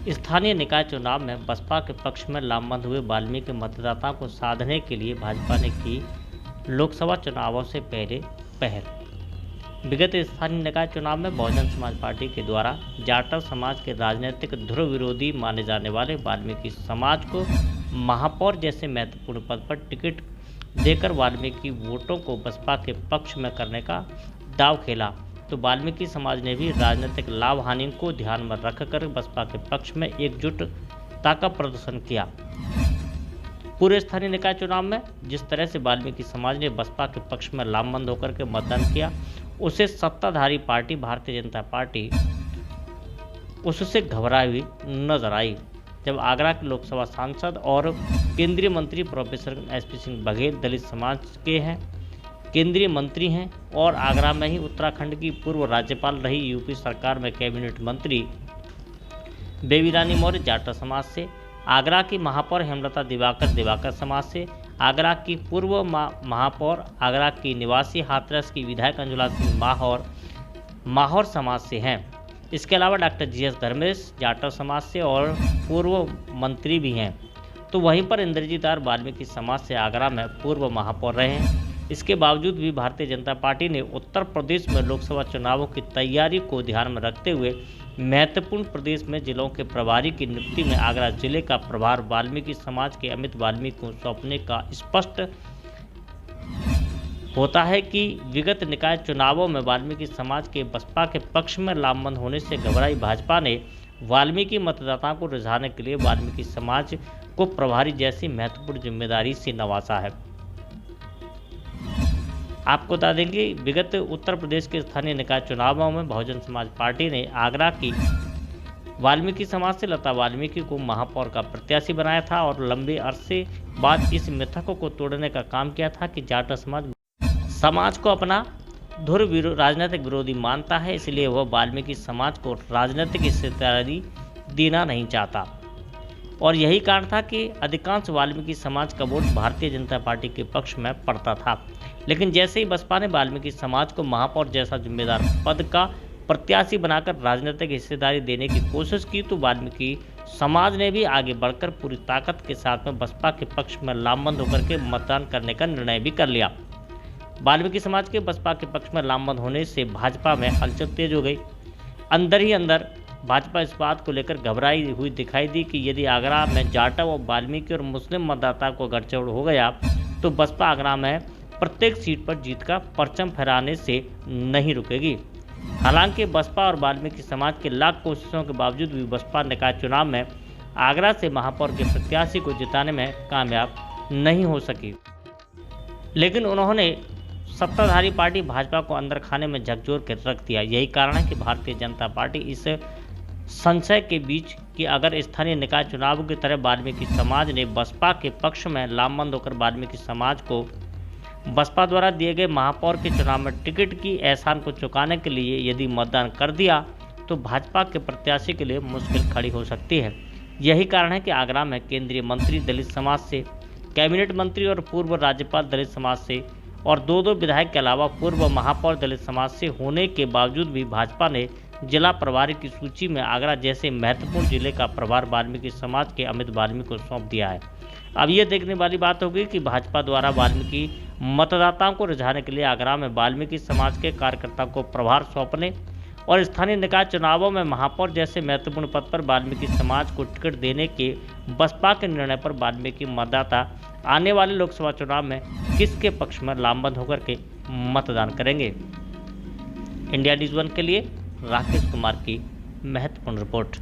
स्थानीय निकाय चुनाव में बसपा के पक्ष में लामबंद हुए वाल्मीकि मतदाताओं को साधने के लिए भाजपा ने की लोकसभा चुनावों से पहले पहल। विगत स्थानीय निकाय चुनाव में बहुजन समाज पार्टी के द्वारा जाटव समाज के राजनीतिक ध्रुव विरोधी माने जाने वाले वाल्मीकि समाज को महापौर जैसे महत्वपूर्ण पद पर टिकट देकर वाल्मीकि वोटों को बसपा के पक्ष में करने का दांव खेला, तो वाल्मीकि समाज ने भी राजनीतिक लाभ हानि को ध्यान में रखकर बसपा के पक्ष में एकजुटता का प्रदर्शन किया। पूरे स्थानीय निकाय चुनाव में जिस तरह से वाल्मीकि समाज ने बसपा के पक्ष में लामबंद होकर के मतदान किया, उसे सत्ताधारी पार्टी भारतीय जनता पार्टी उससे घबराई हुई नजर आई। जब आगरा के लोकसभा सांसद और केंद्रीय मंत्री प्रोफेसर SP सिंह बघेल दलित समाज के हैं, केंद्रीय मंत्री हैं और आगरा में ही उत्तराखंड की पूर्व राज्यपाल रही यूपी सरकार में कैबिनेट मंत्री बेबी रानी मौर्य जाटव समाज से, आगरा की महापौर हेमलता दिवाकर समाज से, आगरा की पूर्व महापौर आगरा की निवासी हाथरस की विधायक अंजुला सिंह माहौर समाज से हैं। इसके अलावा डॉक्टर GS धर्मेश जाटव समाज से और पूर्व मंत्री भी हैं। तो वहीं पर इंद्रजीत आर वाल्मीकि समाज से आगरा में पूर्व महापौर रहे हैं। इसके बावजूद भी भारतीय जनता पार्टी ने उत्तर प्रदेश में लोकसभा चुनावों की तैयारी को ध्यान में रखते हुए महत्वपूर्ण प्रदेश में जिलों के प्रभारी की नियुक्ति में आगरा जिले का प्रभार वाल्मीकि समाज के अमित वाल्मीकि को सौंपने का स्पष्ट होता है कि विगत निकाय चुनावों में वाल्मीकि समाज के बसपा के पक्ष में लामबंद होने से घबराई भाजपा ने वाल्मीकि मतदाताओं को रिझाने के लिए वाल्मीकि समाज को प्रभारी जैसी महत्वपूर्ण जिम्मेदारी से नवाजा है। आपको बता देंगे, विगत उत्तर प्रदेश के स्थानीय निकाय चुनावों में बहुजन समाज पार्टी ने आगरा की वाल्मीकि समाज से लता वाल्मीकि को महापौर का प्रत्याशी बनाया था और लंबे अरसे बाद इस मिथक को तोड़ने का काम किया था कि जाटव समाज को अपना राजनीतिक विरोधी मानता है, इसलिए वह वाल्मीकि समाज को राजनीतिक हिस्सेदारी देना नहीं चाहता। और यही कारण था कि अधिकांश वाल्मीकि समाज का वोट भारतीय जनता पार्टी के पक्ष में पड़ता था। लेकिन जैसे ही बसपा ने वाल्मीकि समाज को महापौर जैसा जिम्मेदार पद का प्रत्याशी बनाकर राजनीतिक हिस्सेदारी देने की कोशिश की, तो वाल्मीकि समाज ने भी आगे बढ़कर पूरी ताकत के साथ में बसपा के पक्ष में लामबंद होकर के मतदान करने का निर्णय भी कर लिया। वाल्मीकि समाज के बसपा के पक्ष में लामबंद होने से भाजपा में हलचल तेज हो गई। अंदर ही अंदर भाजपा इस बात को लेकर घबराई हुई दिखाई दी कि यदि आगरा में जाटव और वाल्मीकि और मुस्लिम मतदाता को गड़चड़ हो गया तो बसपा आगरा में प्रत्येक सीट पर जीत का परचम फहराने से नहीं रुकेगी। हालांकि बसपा और वाल्मीकि समाज के लाख कोशिशों के बावजूद भी बसपा निकाय चुनाव में आगरा से महापौर के प्रत्याशी को जिताने में कामयाब नहीं हो सकी। लेकिन उन्होंने सत्ताधारी पार्टी भाजपा को अंदर खाने में झकझोर कर रख दिया। यही कारण है कि भारतीय जनता पार्टी इस संशय के बीच कि अगर स्थानीय निकाय चुनाव की तरह वाल्मीकि समाज ने बसपा के पक्ष में लामबंद होकर वाल्मीकि समाज को बसपा द्वारा दिए गए महापौर के चुनाव में टिकट की एहसान को चुकाने के लिए यदि मतदान कर दिया तो भाजपा के प्रत्याशी के लिए मुश्किल खड़ी हो सकती है। यही कारण है कि आगरा में केंद्रीय मंत्री दलित समाज से, कैबिनेट मंत्री और पूर्व राज्यपाल दलित समाज से और दो विधायक के अलावा पूर्व महापौर दलित समाज से होने के बावजूद भी भाजपा ने जिला प्रभारी की सूची में आगरा जैसे महत्वपूर्ण जिले का प्रभार वाल्मीकि समाज के अमित वाल्मीकि को सौंप दिया है। अब ये देखने वाली बात होगी कि भाजपा द्वारा वाल्मीकि मतदाताओं को रिझाने के लिए आगरा में वाल्मीकि समाज के कार्यकर्ताओं को प्रभार सौंपने और स्थानीय निकाय चुनावों में महापौर जैसे महत्वपूर्ण पद पर वाल्मीकि समाज को टिकट देने के बसपा के निर्णय पर वाल्मीकि मतदाता आने वाले लोकसभा चुनाव में किसके पक्ष में लामबंद होकर के मतदान करेंगे। इंडिया न्यूज़ 1 के लिए राकेश कुमार की महत्वपूर्ण रिपोर्ट।